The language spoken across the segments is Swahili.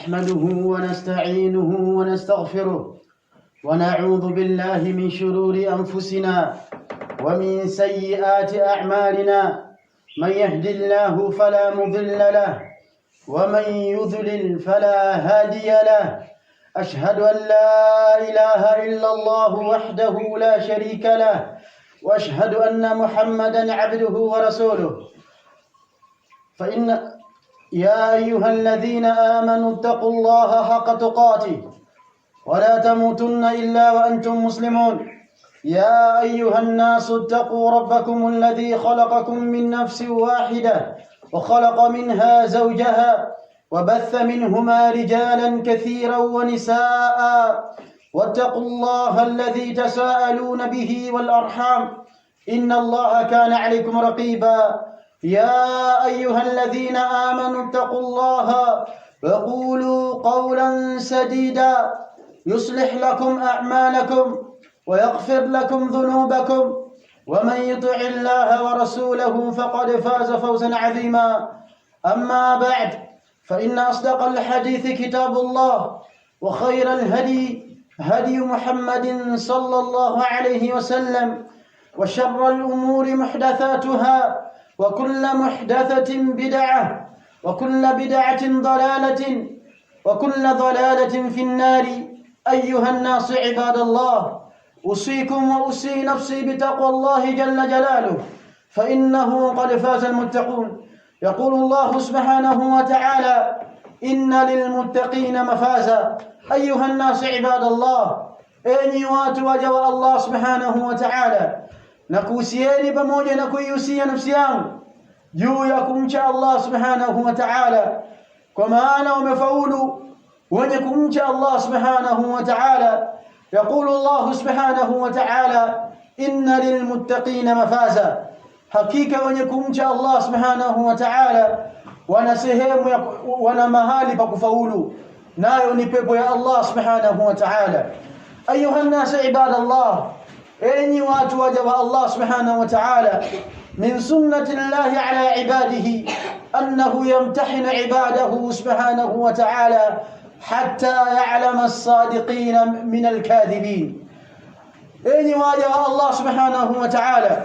نحمده ونستعينه ونستغفره ونعوذ بالله من شرور أنفسنا ومن سيئات أعمالنا. من يهد الله فلا مضل له ومن يضلل فلا هادي له. أشهد أن لا إله إلا الله وحده لا شريك له وأشهد أن محمدا عبده ورسوله. فإن يا أيها الذين آمنوا اتقوا الله حق تقاته ولا تموتن إلا وأنتم مسلمون. يا أيها الناس اتقوا ربكم الذي خلقكم من نفس واحدة وخلق منها زوجها وبث منهما رجالا كثيرا ونساء واتقوا الله الذي تساءلون به والأرحام إن الله كان عليكم رقيبا. يا أيها الذين آمنوا اتقوا الله وقولوا قولا سديدا يصلح لكم أعمالكم ويغفر لكم ذنوبكم ومن يطع الله ورسوله فقد فاز فوزا عظيما. أما بعد فإن أصدق الحديث كتاب الله وخير الهدي هدي محمد صلى الله عليه وسلم وشر الأمور محدثاتها وكل محدثة بدعة وكل بدعة ضلالة وكل ضلالة في النار. أيها الناس عباد الله، أوصيكم وأوصي نفسي بتقوى الله جل جلاله فإنه قد فاز المتقون. يقول الله سبحانه وتعالى: إن للمتقين مفازا. أيها الناس عباد الله، أني واتوا الله سبحانه وتعالى nakuhusieni pamoja na kuihusia nafsi yangu juu ya kumcha Allah subhanahu wa ta'ala, kwa maana wamefaulu wenye kumcha Allah subhanahu wa ta'ala. Yaqulu Allah subhanahu wa ta'ala: inna lilmuttaqina mafaza. Hakika wenye kumcha Allah subhanahu wa ta'ala wana sehemu wana mahali pa kufaulu, nayo ni pepo ya Allah subhanahu wa ta'ala. Ayuha an-nas ibadallah, enyi watu waja wa Allah subhanahu wa ta'ala, min sunnati llahi ala ibadihi annahu yamtahinu ibadahu subhanahu wa ta'ala hatta ya'lama as-sadiqina min al-kadhibin. Enyi waja wa Allah subhanahu wa ta'ala,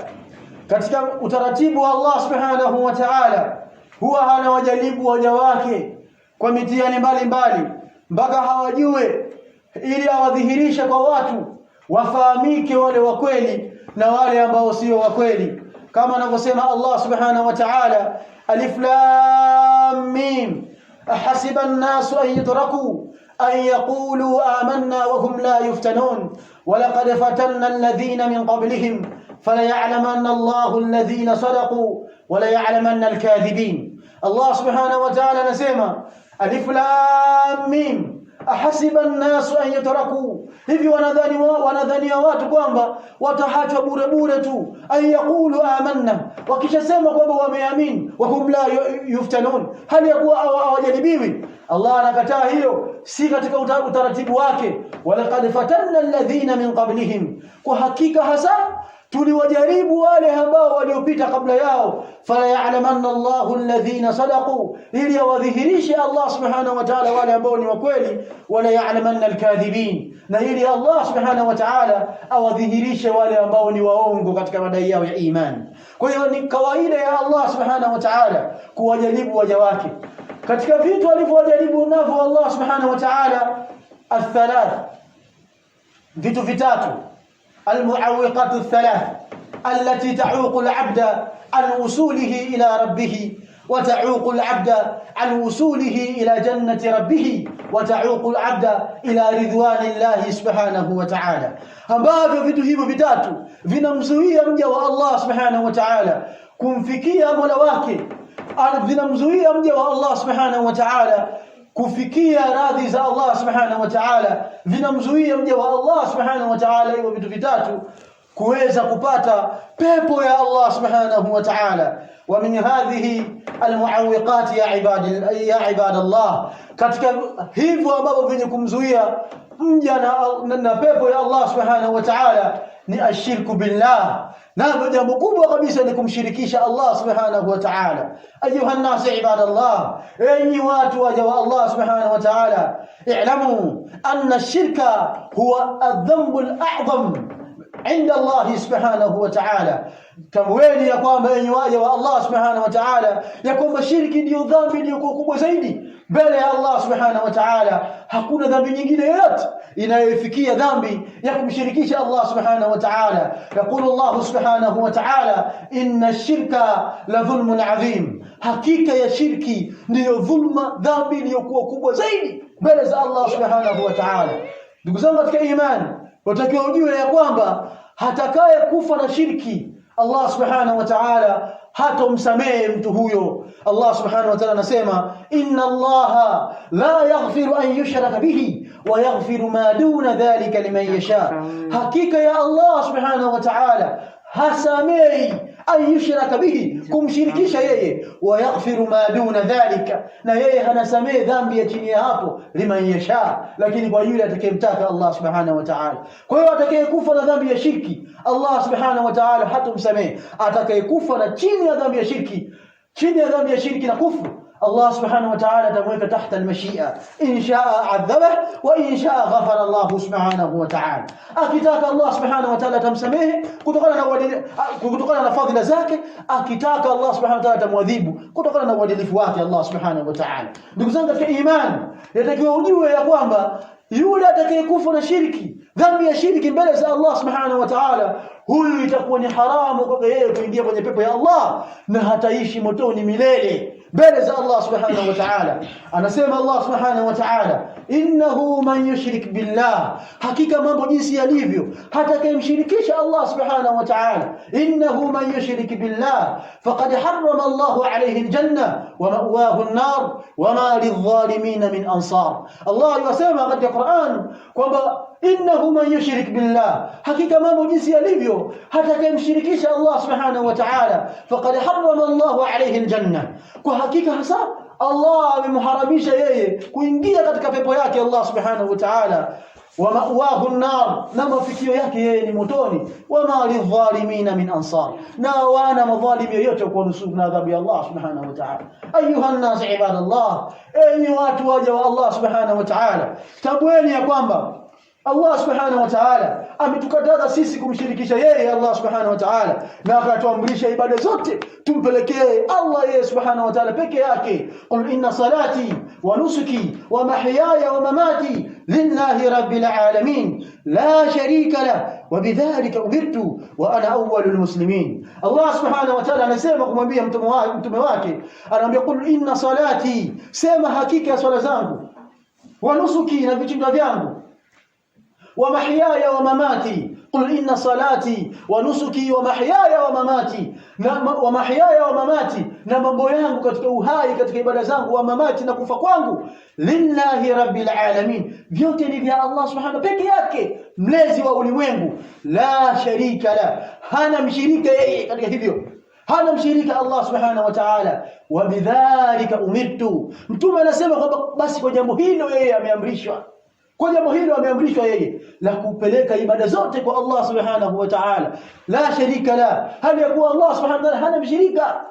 katika utaratibu wa Allah subhanahu wa ta'ala huwa anawajaribu waja wake kwa mitihani mbalimbali mpaka hawajue, ili awadhihirishe kwa watu wafahamike wale wa kweli na wale ambao sio wa kweli, kama anavyosema Allah subhanahu wa ta'ala: alif lam mim ahasiba an-nasu an yutraku an yaqulu amanna wa hum la yuftanun wa laqad fatanna alladhina min qablihim falaya'lamanna Allahu alladhina sadaqu wa la ya'lamanna al-kadhibin. Allah subhanahu wa ta'ala anasema alif lam mim ahasiba an-nasu an yutraku, hivi wanadhania watu kwamba watahachwa bure bure tu, an yaqulu amanna, wakishasema kwamba wameamini, wa hum la yuftanun, hali ya kuwa hawajaribiwi. Allah anakataa hiyo, si katika utaratibu wake. Walaqad fatanna alladhina min qablihim, kwa hakika hasa tuliwajaribu wale ambao waliopita kabla yao. Fala ya'lamanna Allahu alladhina sadaqu, ili yawadhihirishe Allah subhanahu wa ta'ala wale ambao ni wa kweli. Wala ya'lamanna alkadhibin, na ili Allah subhanahu wa ta'ala awadhihirishe wale ambao ni waongo katika madai yao ya imani. Kwa hiyo ni kawaida ya Allah subhanahu wa ta'ala kuwajaribu waja wake. Katika vitu alivyowajaribu navyo Allah subhanahu wa ta'ala athalath, vitu vitatu: المعوقات الثلاث التي تعوق العبد عن وصوله إلى ربه، وتعوق العبد عن وصوله إلى جنة ربه، وتعوق العبد إلى رضوان الله سبحانه وتعالى. ambavyo vitu hivyo vitatu vinamzuia mja wa Allah subhanahu wa ta'ala kumfikia Mola wake, vinamzuia mja wa Allah subhanahu wa ta'ala kufikia radhi za Allah subhanahu wa ta'ala, vinamzuia mja wa Allah subhanahu wa ta'ala hivyo vitu vitatu kuweza kupata pepo ya Allah subhanahu wa ta'ala. Wa min hadhihi almu'awwiqat ya ibadallah, katika hivyo ambavyo vyenye kumzuia mja na pepo ya Allah subhanahu wa ta'ala ni ashirku billah, na jambo kubwa kabisa ni kumshirikisha Allah subhanahu wa ta'ala. Ayuha an-nas ibadallah, enyi watu waja wa Allah subhanahu wa ta'ala, i'lamu anna ash-shirka huwa adh-dhanbu al-a'zam 'inda Allah subhanahu wa ta'ala. Tamweni ya kwamba enyi waja wa Allah subhanahu wa ta'ala, ya kwamba shirki ndio dhambi iliyokuwa kubwa zaidi mbele ya Allah subhanahu wa ta'ala. Hakuna dhambi nyingine yoyote inayofikia dhambi ya kumshirikisha Allah subhanahu wa ta'ala. Yaqulu Allah subhanahu wa ta'ala, inna ash-shirka la dhulmun 'adhim, hakika ya shirki ndiyo dhulma, dhambi iliyokuwa kubwa zaidi mbele za Allah subhanahu wa ta'ala. Ndugu zangu katika imani, watakiwa ujue ya kwamba hatakaye kufa na shirki Allah subhanahu wa ta'ala hatomsamehe mtu huyo. Allah subhanahu wa ta'ala anasema, inna Allaha la yaghfiru an yushraka bihi wa yaghfiru ma duna dhalika liman yasha. Hakika ya Allah subhanahu wa ta'ala hasamehi an yushraka bihi, kumshirikisha yeye, wa yaghfiru ma duna dhalika, na yeye hanasamehe dhambi ya chini ya hapo, liman yasha, lakini kwa yule atakayemtaka Allah subhanahu wa ta'ala. Kwa hiyo atakayekufa na dhambi ya shirki Allah subhanahu wa ta'ala hatomsamehe. Atakayekufa na chini ya dhambi ya shirki na kufru, Allah subhanahu wa ta'ala atamweka tahta al-mashia, in shaa adhabah wa in shaa ghafara Allah subhanahu wa ta'ala. Akitaka Allah subhanahu wa ta'ala atamsamehe kutokana na fadhila zake, akitaka Allah subhanahu wa ta'ala atamwadhibu kutokana na uadilifu wake Allah subhanahu wa ta'ala. Ndugu zangu katika imani, yatakiwa ujue ya kwamba yule atakayekufa na shirki, dhambi ya shirki mbele za Allah subhanahu wa ta'ala, huyu itakuwa ni haramu kwake yeye kuingia kwenye pepo ya Allah, na hataishi motoni milele mbele za Allah subhanahu wa ta'ala. Anasema Allah subhanahu wa ta'ala, innahu man yushrik billah, hakika mambo jinsi yalivyo, hatakayemshirikisha Allah subhanahu wa ta'ala, innahu man yushrik billah faqad harrama Allah alayhi aljanna wa ma'wahu an-nar wa ma lidh-dhalimin min ansar. Allah yasema katika Qur'an kwamba innahu man yushrik billah, hakika mambo jinsi yalivyo, hatakayemshirikisha Allah subhanahu wa ta'ala, faqad harrama Allah alayhi aljanna, kwa hakika hasa Allah amemharamisha yeye kuingia katika pepo yake Allah subhanahu wa ta'ala, wa ma'wahu an-nar, na mafikio yake yeye ni motoni, wa ma lidh-dhalimin min ansar, na wana madhalim yoyote kwa nusuru na adhabu ya Allah subhanahu wa ta'ala. Ayuha an-nas ibadallah, enyi watu waja wa Allah subhanahu wa ta'ala, tambueni ya kwamba Allah subhanahu wa ta'ala ametukataza sisi kumshirikisha yeye Allah subhanahu wa ta'ala, na akatuamrisha ibada zote tumpelekee Allah yeye subhanahu wa ta'ala peke yake. Qul inna salati wa nusuki wa mahyaya wa mamati lillahi rabbil alamin la sharika la wa bidhalika umirtu wa ana awwalul muslimin. Allah subhanahu wa ta'ala anasema kumwambia mtume wake, anamwambia qul inna salati, sema hakika ya swala zangu, wa nusuki, na vichinjwa vyangu, wa mahyaya wa mamati, qul inna salati wa nusuki wa mahyaya wa mamati, wa mahyaya wa mamati, na mambo yangu katika uhai, katika ibada zangu, wa mamati, na kufa kwangu, lillahi rabbil alamin, vyote ni vya Allah subhanahu peke yake, mlezi wa ulimwengu, la sharika la, hana mshirika yeye katika hivyo, hana mshirika Allah subhanahu wa ta'ala. Wa bidhalika umirtu, mtume anasema kwamba basi kwa jambo hilo yeye ameamrishwa, kwa jambo hilo ameamrishwa yeye la kupeleka ibada zote kwa Allah subhanahu wa ta'ala, la sharika la, hali ya kuwa Allah subhanahu wa ta'ala hana mshirika.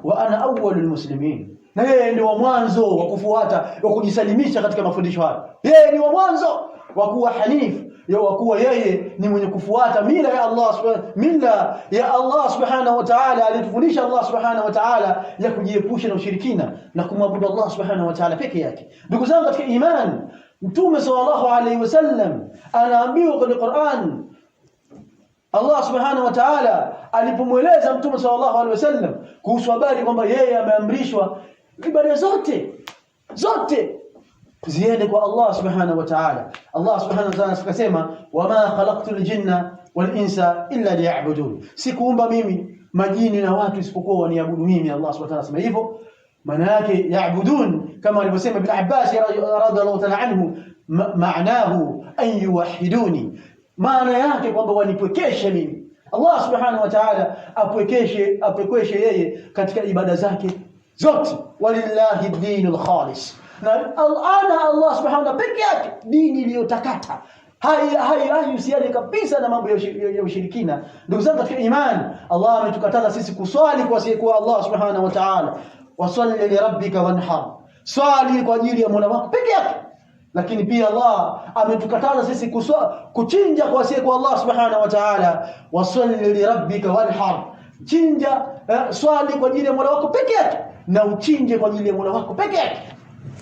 Wa ana awwalul muslimin, na yeye ndio wa mwanzo wa kufuata, wa kujisalimisha katika mafundisho haya. Yeye ni wa mwanzo wa kuwa hanif, wa kuwa yeye ni mwenye kufuata mila ya Allah subhanahu wa ta'ala, alitufundisha Allah subhanahu wa ta'ala ya kujiepusha na ushirikina na kumwabudu Allah subhanahu wa ta'ala peke yake. Ndugu zangu katika imani, Mtume sallallahu alayhi wasallam anaambiwa kwenye Qur'an, Allah subhanahu wa ta'ala alipomweleza Mtume sallallahu alayhi wasallam kuhusu habari kwamba yeye ameamrishwa ibada zote ziende kwa Allah subhanahu wa ta'ala. Allah subhanahu wa ta'ala akasema, wama khalaqtul jinna wal insa illa liya'budun, sikuumba mimi majini na watu isipokuwa waniabudu mimi. Allah subhanahu wa ta'ala asema hivyo. Maana yake ya'budun, kama alivyosema Ibn Abbas radhiallahu ta'ala anhu, maanahu an yuwahhiduni, maana yake kwamba wanipwekeshe mimi. Allah subhanahu wa ta'ala apwekeshe yeye katika ibada zake zote. Walillahi dinul khalis, na Allah subhanahu wa ta'ala peke yake dini iliyotakata, Haihusiani kabisa na mambo ya ushirikina. Ndugu zangu katika imani, Allah ametukataza sisi kuswali kwa siku Allah subhanahu wa ta'ala. Wasalli li rabbika wanhar, swali kwa ajili ya Mola wako peke yake. Lakini pia Allah ametukataza sisi kuchinja kwa siku Allah subhanahu wa ta'ala. Wasalli li rabbika wanhar, chinja, swali kwa ajili ya Mola wako peke yake na uchinje kwa ajili ya Mola wako peke yake.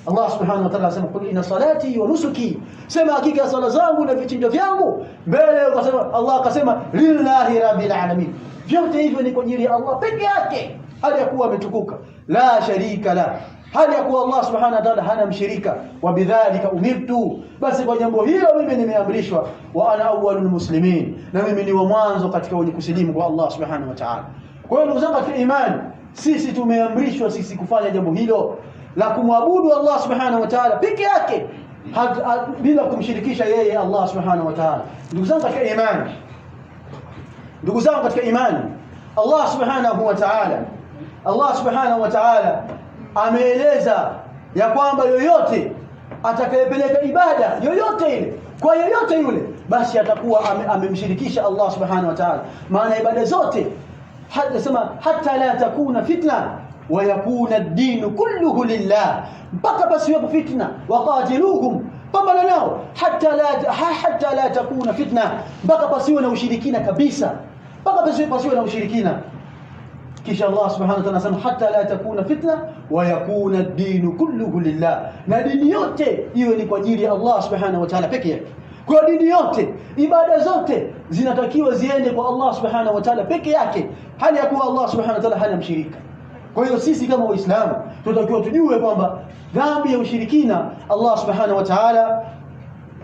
Allah subhanahu wa ta'ala asema kul inna salati wa nusuki, sema hakika ya sala zangu na vichinjo vyangu. Mbele akasema Allah akasema lillahi rabbil alamin, vyote hivyo ni kwa ajili ya Allah peke yake, hali ya kuwa ametukuka, la sharika la, hali ya kuwa Allah subhanahu wa ta'ala hana mshirika. Wa bidhalika umirtu, basi kwa jambo hilo mimi nimeamrishwa. Wa ana awwalul muslimin, na mimi ni wa mwanzo katika wenye kusilimu kwa Allah subhanahu wa ta'ala. Kwa hiyo ndugu zangu katika imani, sisi tumeamrishwa sisi kufanya jambo hilo la kumwabudu Allah subhanahu wa ta'ala peke yake bila kumshirikisha yeye Allah subhanahu wa ta'ala. Ndugu zangu katika imani, Allah subhanahu wa ta'ala ameeleza ya kwamba yoyote atakayepeleka ibada yoyote ile kwa yoyote yule, basi atakuwa amemshirikisha Allah subhanahu wa ta'ala. Maana ibada zote hatta la takuna fitna wa yakuna ad-din kulluhu lillah, mpaka pasiwepo fitna. Waqatiluhum, pambana nao, hatta la takuna fitna, mpaka pasiwe na ushirikina kabisa, mpaka pasiwe na ushirikina. Kisha Allah subhanahu wa ta'ala anasema hatta la takuna fitna wa yakuna ad-din kulluhu lillah, na dini yote iwe ni kwa ajili ya Allah subhanahu wa ta'ala peke yake. Kwa dini yote, ibada zote zinatakiwa ziende kwa Allah subhanahu wa ta'ala peke yake, hali ya kuwa Allah subhanahu wa ta'ala hana mshirika. Kwa hiyo sisi kama Waislamu tunatakiwa tujue kwamba dhambi ya ushirikina Allah subhanahu wa ta'ala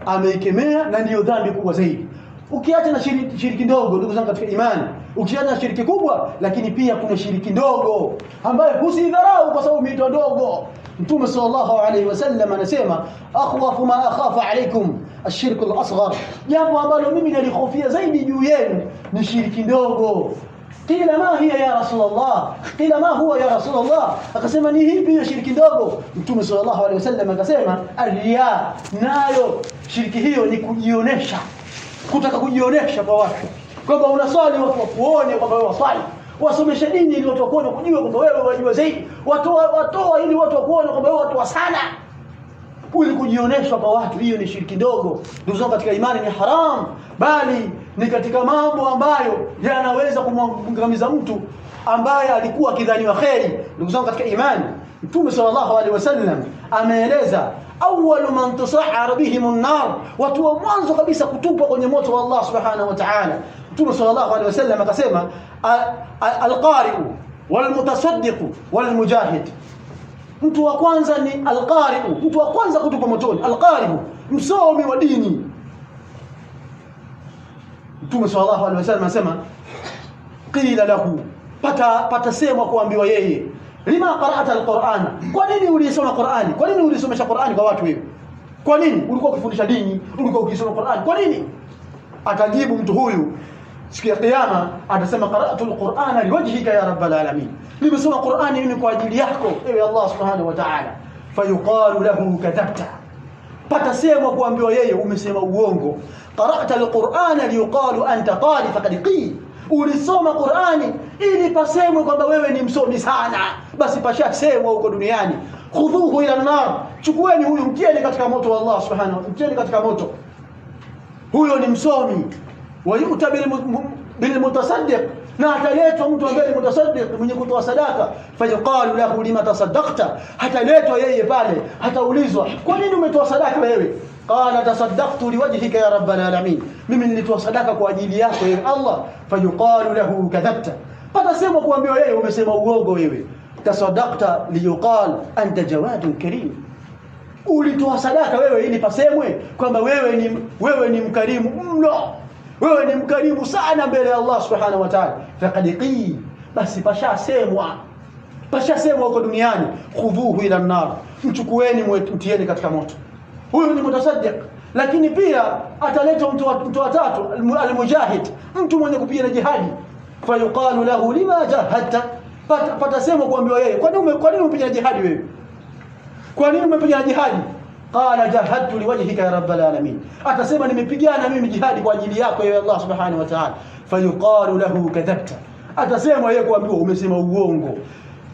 ameikemea, na ndiyo dhambi kubwa zaidi. Ukiacha na shiriki ndogo, ndugu zangu katika imani, ukiacha na shiriki kubwa, lakini pia kuna shiriki ndogo ambayo usidharau kwa sababu imeitwa ndogo. Mtume sallallahu alayhi wasallam anasema akhwafu ma akhafu alaykum ashirku al-asghar, jambo ambalo mimi nalihofia zaidi juu yenu ni shiriki ndogo. Qila ma hiya ya Rasulullah, qila ma huwa ya Rasulullah, akasema ni hipi hiyo shiriki ndogo? Mtume sallallahu alayhi wasallam akasema ar-riya, nayo shiriki hiyo ni kujionesha, kutaka kujionesha kwa watu kwamba unaswali, watu wakuone kwamba wewe waswali. Wasomesha dini ili watu wakuone, kujua kwamba wewe wajua zaidi. Watoa ili watu wakuone kwamba wewe watu wa sana, ili kujionesha kwa watu. Hiyo ni shiriki ndogo. Ndugu zangu katika imani, ni haram, bali ni katika mambo ambayo yanaweza kumwangamiza mtu ambaye alikuwa akidhaniwa kheri. Ndugu zangu katika imani, Mtume sallallahu alaihi wasallam ameeleza awwalu man tusahhara bihim an-nar, watu wa mwanzo kabisa kutupwa kwenye moto wa Allah subhanahu wa ta'ala. Mtume sallallahu alaihi wasallam akasema al-qari'u wal-mutasaddiqu wal-mujahid. Mtu wa kwanza ni al-qari'u, mtu wa kwanza kutupwa motoni. Al-qari'u, msomi wa dini. Mtume sallallahu alaihi wasallam anasema qila lahu, patasemwa kuambiwa yeye, lima qara'ata al-Qur'ana, kwa nini ulisoma Qur'ani? Kwa nini ulisomesha Qur'ani kwa watu wewe? Kwa nini ulikuwa ukifundisha dini, ulikuwa ukisoma Qur'ani? Kwa nini? Atajibu mtu huyu siku ya kiyama, atasema qara'atu al-Qur'ana liwajhika ya rabbal alamin, nimesoma Qur'ani mimi kwa ajili yako ewe Allah subhanahu wa ta'ala. Fayuqalu lahu kadhabta, patasemwa kuambiwa yeye umesema uongo. Qara'ta al-Qur'ana liyuqalu anta qari faqad qil, ulisoma Qur'ani ili pasemwe kwamba wewe ni msomi sana, basi pashasemwa huko duniani. Khudhuhu ila an-nar, chukueni huyu mtieni katika moto wa Allah subhanahu wa ta'ala, mtieni katika moto. Huyo ni msomi. Wa yu'ta bil mutasaddiq, na ataletwa mtu ambaye ni mutasaddiq, mwenye kutoa sadaka. Fayuqalu lahu lima tasaddaqta, hataletwa yeye pale, hataulizwa kwa nini umetoa sadaka wewe? Qala tasaddaqtu liwajhika ya rabbal alamin, mimi nilitoa sadaka kwa ajili yako ewe Allah. Fayuqalu lahu kadhabta, patasema kuambiwa yeye umesema uongo wewe. Tasaddaqta liyuqal anta jawadun karim, ulitoa sadaka wewe ili pasemwe kwamba wewe ni mkarimu mno, wewe ni mkarimu sana mbele ya Allah subhanahu wa ta'ala. Faqad qil, basi pashasemwa huko duniani. Khudhuhu ila an-nar, mchukueni mtieni katika moto. Huyu ni mutasaddiq. Lakini pia ataletwa mtu wa tatu, al-mujahid, mtu mwenye kupigana jihadi. Fayuqalu lahu lima jahadta, patasema kuambiwa yeye, kwa nini umepigana jihadi wewe? Kwa nini umepigana jihadi? qala jahadtu liwajhika ya rabbal alamin, atasema nimepigana mimi jihadi kwa ajili yako ya Allah subhanahu wa ta'ala. Fayuqalu lahu kadhabta, atasema yeye kuambiwa umesema uongo.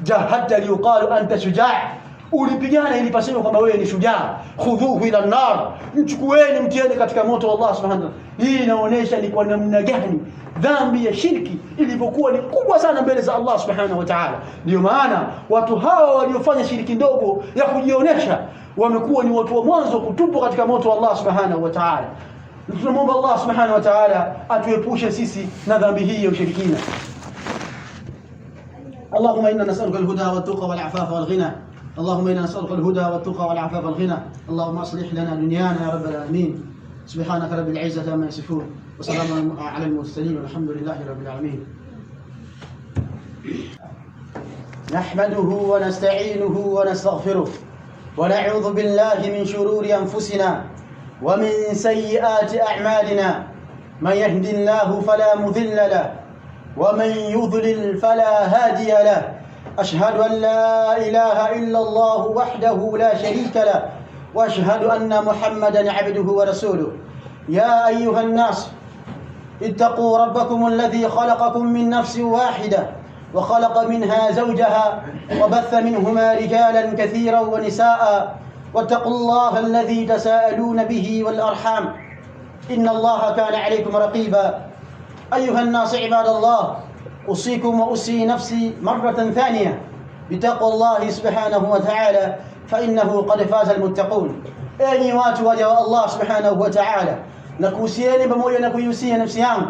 Jahadta liqalu anta shujaa, ulipigana ili paseme kwamba wewe ni shujaa. Khudhuhu ila an-nar, mchukueni mtieni katika moto wa Allah subhanahu wa ta'ala. Hii inaonyesha ni kwa namna gani dhambi ya shirki ilivyokuwa ni kubwa sana mbele za Allah subhanahu wa ta'ala. Ndio maana watu hawa waliofanya shiriki ndogo ya kujionyesha wamekuwa ni watu wa mwanzo kutupwa katika moto wa Allah subhanahu wa ta'ala. Tunamwomba Allah subhanahu wa ta'ala atuepushe sisi na dhambi hii ya ushirikina. Allahumma inna nas'aluka al-huda wat-tuqa wal-'afafa wal-ghina. اللهم إنا نسألك الهدى والتقى والعفاف والغنى. اللهم أصلح لنا دنيانا يا رب العالمين. سبحانك رب العزة عما يصفون وسلام على المرسلين والحمد لله رب العالمين. نحمده ونستعينه ونستغفره ونعوذ بالله من شرور أنفسنا ومن سيئات أعمالنا. من يهد الله فلا مضل له ومن يضلل فلا هادي له. أشهد أن لا إله إلا الله وحده لا شريك له وأشهد أن محمدا عبده ورسوله. يا أيها الناس اتقوا ربكم الذي خلقكم من نفس واحدة وخلق منها زوجها وبث منهما رجالا كثيرا ونساء واتقوا الله الذي تساءلون به والأرحام إن الله كان عليكم رقيبا. أيها الناس عباد الله، أوصيكم وأوصي نفسي مرة ثانية بتقوى الله سبحانه وتعالى فإنه قد فاز المتقون. أني watu waja wa Allah subhanahu wa ta'ala, na kuhusieni pamoja na kuihusia nafsi yangu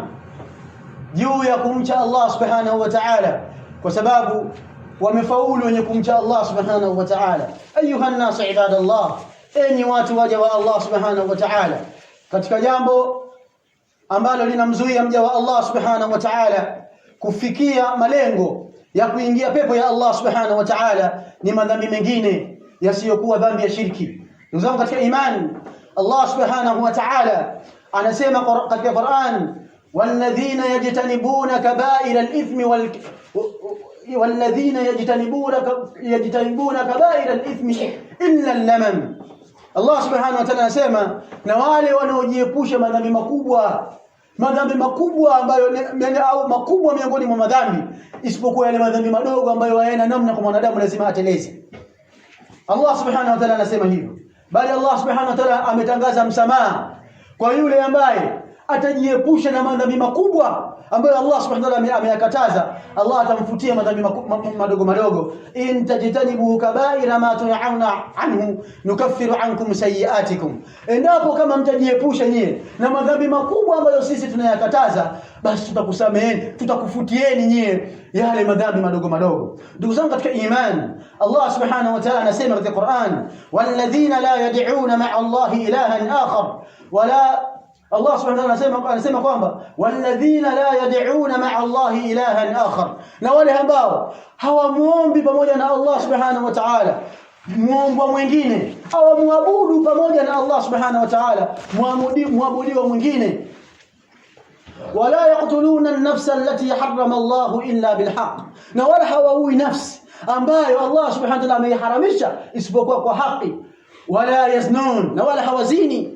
juu ya kumcha Allah subhanahu wa ta'ala, kwa sababu wamefaulu wenye kumcha Allah subhanahu wa ta'ala. Ayuha nnas ibadallah, enyi watu waja wa Allah subhanahu wa ta'ala, katika jambo ambalo linamzuia mja wa Allah subhanahu wa ta'ala kufikia malengo ya kuingia pepo ya Allah subhanahu wa ta'ala ni madhambi mengine yasiyokuwa dhambi ya shirki. Ndugu zangu katika imani, Allah subhanahu wa ta'ala anasema katika Qur'an, walladhina yajtanibuna kaba'ira al-ithmi walladhina yajtanibuna kaba'ira al-ithmi illa al-lamam. Allah subhanahu wa ta'ala anasema, na wale wanaojiepusha madhambi makubwa ambayo au makubwa miongoni mwa madhambi, isipokuwa yale madhambi madogo ambayo hayana namna kwa mwanadamu lazima ateleze. Allah subhanahu wa ta'ala anasema hivyo, bali Allah subhanahu wa ta'ala ametangaza msamaha kwa yule ambaye atajiepusha na madhambi makubwa ambayo Allah subhanahu wa ta'ala ameyakataza. Allah atamfutia madhambi madogo madogo. In tajtanibu kaba'ira ma tun'auna anhu nukaffiru ankum sayi'atikum, endapo kama mtajiepusha nyie na madhambi makubwa ambayo sisi tunayakataza, basi tutakusameheni, tutakufutieni nyie yale madhambi madogo madogo. Ndugu zangu katika imani, Allah subhanahu wa ta'ala anasema katika Qur'an, walladhina la yad'una ma'a Allahi ilahan akhar wala Allah subhanahu wa ta'ala anasema kwamba walladhina la yad'una ma'a Allahi ilahan akhar, na wale ambao hawamuombi pamoja na Allah subhanahu wa ta'ala muomba mwingine, hawamuabudu pamoja na Allah subhanahu wa ta'ala muabudiwa mwingine. Wala yaqtuluna an-nafsa allati harrama Allahu illa bilhaq, na wala hawaui nafsi ambayo Allah subhanahu wa ta'ala ameiharamisha isipokuwa kwa haki. Wala yaznun, na wala hawazini.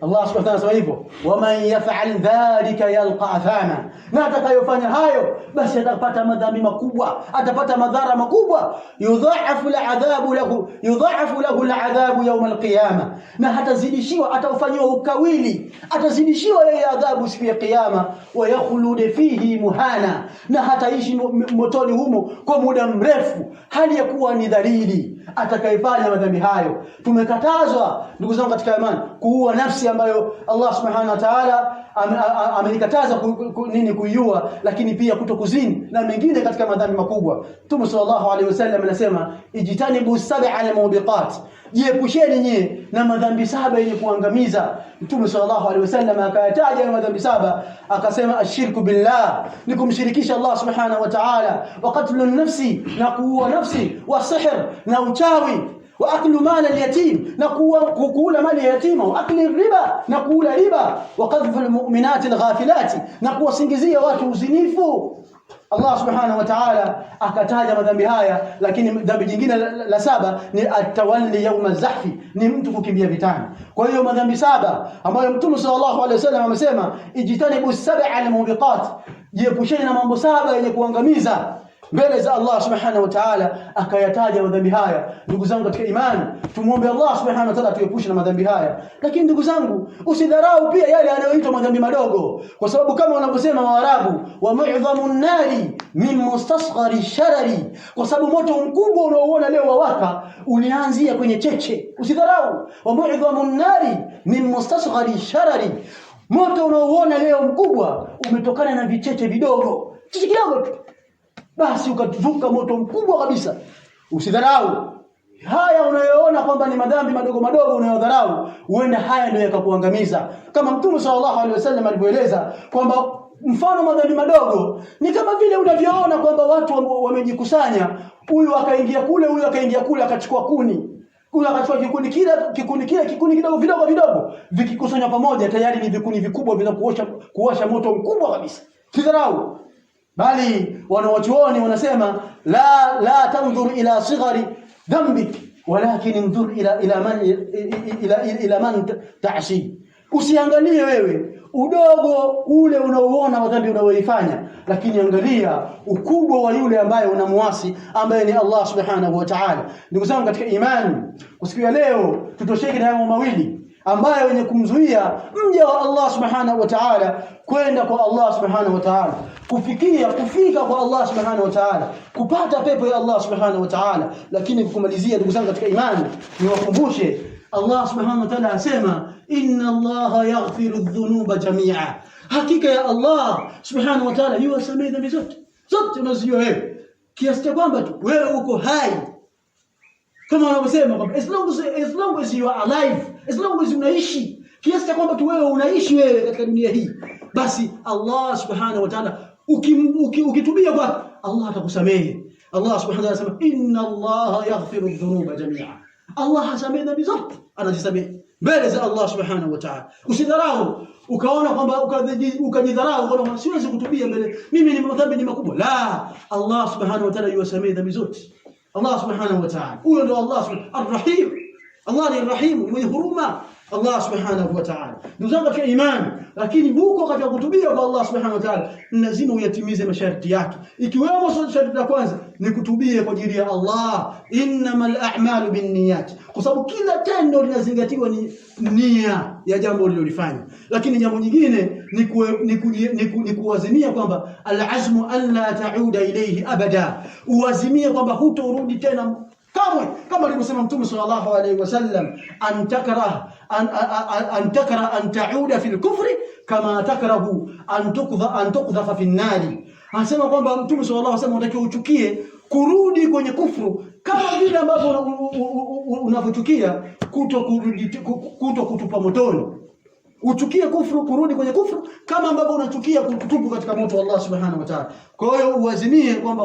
Allah subhanahu wa ta'ala anasema hivyo, waman yaf'al dhalika yalqa athama, na atakayofanya hayo basi atapata madhambi makubwa, atapata madhara makubwa. Yudha'afu lahu al'adhabu yawm al-qiyamah, na hatazidishiwa, atafanyiwa ukawili, atazidishiwa yeye adhabu siku ya kiyama. Wa yakhlud fihi muhana, na hataishi motoni humo kwa muda mrefu, hali ya kuwa ni dhalili atakayefanya madhambi hayo. Tumekatazwa ndugu zangu katika imani kuua nafsi ambayo Allah subhanahu wa ta'ala amenikataza kuiua, lakini pia kutokuzini na mengine katika madhambi makubwa. Mtume sallallahu alaihi wasallam anasema, ijtanibu sab'a al-mubiqat, jiepusheni nyie na madhambi saba yenye kuangamiza. Mtume sallallahu alaihi wasallam akayataja madhambi saba, akasema ashirku billah, ni kumshirikisha Allah subhanahu wa ta'ala, wa qatlun nafsi, na kuua nafsi, wa sihr, na uchawi, wa aklu mali al-yatim, na kula mali ya yatima, wa akli riba, na kula riba, wa qadhfu al-mu'minati al-ghafilati, na kuwasingizia watu uzinifu. Allah subhanahu wa ta'ala akataja madhambi haya, lakini dhambi jingine la saba ni atawalli yawma zahfi, ni mtu kukimbia vitani. Kwa hiyo madhambi saba ambayo Mtume sallallahu alaihi wasallam amesema ijtanibu sab'a al-mubiqat, jiepusheni na mambo saba yenye kuangamiza mbele za Allah subhanahu wa ta'ala, akayataja madhambi haya. Ndugu zangu katika imani, tumuombe Allah subhanahu wa ta'ala tuepushe na madhambi haya. Lakini ndugu zangu, usidharau pia yale yanayoitwa madhambi madogo, kwa sababu kama wanavyosema Waarabu, wa mu'dhamun nari min mustasghari sharari, kwa sababu moto mkubwa unaoona leo wawaka ulianzia kwenye cheche. Usidharau, wa mu'dhamun nari min mustasghari sharari, moto unaoona leo mkubwa umetokana na vicheche vidogo, cheche kidogo tu, basi ukatuzuka moto mkubwa kabisa. Usidharau haya unayoona kwamba ni madhambi madogo madogo unayodharau, huenda haya ndio yakakuangamiza. Kama Mtume sallallahu alaihi wasallam alivyoeleza kwamba mfano madhambi madogo ni kama vile unavyoona kwamba watu wamejikusanya, huyu akaingia kule, huyu akaingia kule, akachukua kuni, huyu akachukua kikundi kidogo vidogo, vikikusanywa pamoja tayari ni vikuni vikubwa vina kuwasha moto mkubwa kabisa. Usidharau, bali wanawachuoni wanasema la tanzur ila sighari dhanbik walakin انظر ila man ta'si. Usiangalie wewe udogo ule unaoona wa dhambi unaoifanya, lakini angalia ukubwa wa yule ambaye unamuasi, ambaye ni Allah subhanahu wa ta'ala. Ndugu zangu katika imani, kusikia leo tutosheke na mambo mawili ambayo wenye kumzuia mja wa Allah subhanahu wa ta'ala kwenda kwa Allah subhanahu wa ta'ala, kufika kwa Allah subhanahu wa ta'ala, kupata pepo ya Allah subhanahu wa ta'ala. Lakini kumalizia, ndugu zangu katika imani, niwakumbushe Allah subhanahu wa ta'ala asema inna Allah yaghfiru dhunuba jami'a, hakika ya Allah subhanahu wa ta'ala yuwasamehe dhambi zote unazijua wewe, kiasi cha kwamba tu wewe uko hai, kama wanavyosema kwamba as long as you are alive, as long as unaishi, kiasi cha kwamba tu wewe unaishi wewe katika dunia hii, basi Allah subhanahu wa ta'ala ukitubia kwa Allah atakusamehe. Allah subhanahu wa ta'ala anasema inna Allah yaghfiru dhunuba jami'a, Allah hasamehe dhambi zote, anazisamehe mbele za Allah subhanahu wa ta'ala. Usidharau ukaona kwamba ukajidharau kwamba siwezi kutubia mbele, mimi ni madhambi ni makubwa. La, Allah subhanahu wa ta'ala yusamehe dhambi zote. Allah subhanahu wa ta'ala, huyo ndio Allah ar-Rahim. Allah ni Rahim, mwenye huruma, Allah subhanahu wa ta'ala. Ndugu zangu katika imani, lakini huko katika kutubia kwa Allah subhanahu wa ta'ala lazima uyatimize masharti yake, ikiwemo sharti la kwanza ni kutubia kwa ajili ya Allah, innamal a'malu binniyat, kwa sababu kila tendo linazingatiwa ni nia ya jambo ulilofanya. Lakini jambo nyingine ni kuwazimia kwamba al-azmu an la ta'uda ilayhi abada, uwazimia kwamba hutorudi tena kamwe, kama alivyosema Mtume sallallahu alayhi wasallam, an takra an ta'uda fil kufri kama takrahu an tuqdhafa fi an-nari. Anasema kwamba Mtume sallallahu alayhi wasallam unatakiwa uchukie kurudi kwenye kufuru kama vile ambavyo unavyochukia kutupa motoni. Uchukie kufuru, kurudi kwenye kufuru kama ambavyo unachukia kutupu katika moto wa Allah subhanahu wa ta'ala. Kwa hiyo uazimie kwamba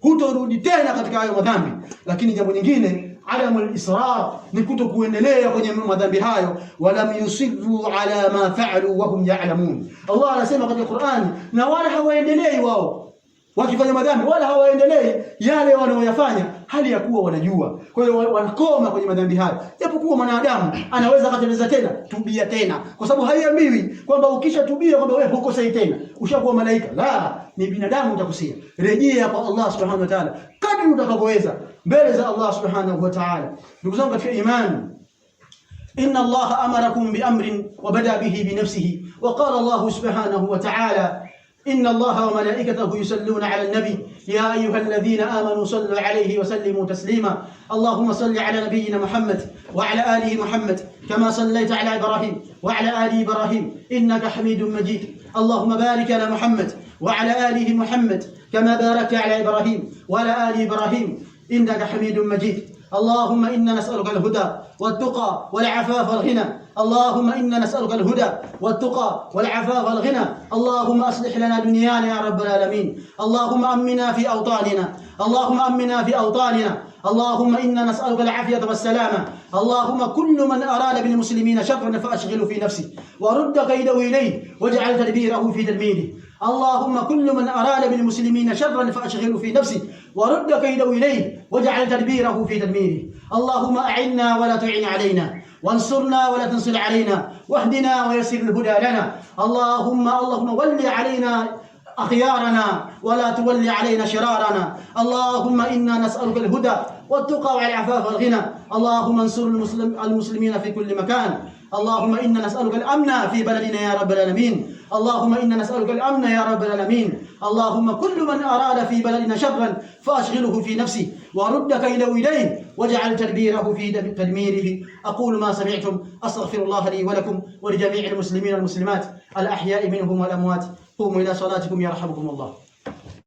hutorudi tena katika hayo madhambi. Lakini jambo nyingine, adamul israr, ni kutokuendelea kwenye madhambi hayo, walam yusirru ala ma fa'alu wa hum ya'lamun. Allah anasema katika Qur'ani, na wala hawaendelei wao wakifanya madhambi, wala hawaendelei yale wanaoyafanya hali ya kuwa wanajua. Kwa hiyo wanakoma kwenye madhambi hayo. Japokuwa mwanadamu anaweza kuteleza tena, tubia tena, kwa sababu haiambiwi kwamba ukisha tubia kwamba wewe hukosei tena, ushakuwa malaika. La, ni binadamu utakosea. Rejea kwa Allah subhanahu wa ta'ala kadri utakavyoweza mbele za Allah subhanahu wa ta'ala. Ndugu zangu katika imani, inna Allah amarakum bi amrin wa bada bihi bi nafsihi wa qala Allah subhanahu wa ta'ala إن الله وملائكته يصلون على النبي يا أيها الذين آمنوا صلوا عليه وسلموا تسليما اللهم صل على نبينا محمد وعلى آله محمد كما صليت على إبراهيم وعلى آل إبراهيم إنك حميد مجيد اللهم بارك على محمد وعلى آله محمد كما باركت على إبراهيم وعلى آل إبراهيم إنك حميد مجيد اللهم إنا نسألك الهدى والتقى والعفاف والغنى اللهم إنا نسألك الهدى والتقى والعفاف والغنى اللهم أصلح لنا دنيانا يا رب العالمين اللهم أمنا في أوطاننا اللهم أمنا في أوطاننا اللهم إنا نسألك العافية والسلامة اللهم كل من أراد بالمسلمين شرا فأشغله في نفسه ورد كيده إليه واجعل تدبيره في تدميره اللهم كل من أراد بالمسلمين شرا فأشغله في نفسه ورد كيده إليه واجعل تدبيره في تدميره. اللهم أعنا ولا تعن علينا، وانصرنا ولا تنصر علينا، واهدنا ويسر الهدى لنا. اللهم ول علينا أخيارنا ولا تولي علينا شرارنا. اللهم إنا نسألك الهدى والتقى والعفاف والغنى. اللهم انصر المسلمين في كل مكان. اللهم إنا نسألك الأمن في بلدنا يا رب العالمين. اللهم إنا نسألك الأمن يا رب العالمين. اللهم كل من أراد في بلدنا شرا فأشغله في نفسه ورد كيده إليه واجعل تدبيره في تدميره. أقول ما سمعتم، أستغفر الله لي ولكم ولجميع المسلمين والمسلمات الأحياء منهم والأموات. قوموا إلى صلاتكم يرحمكم الله.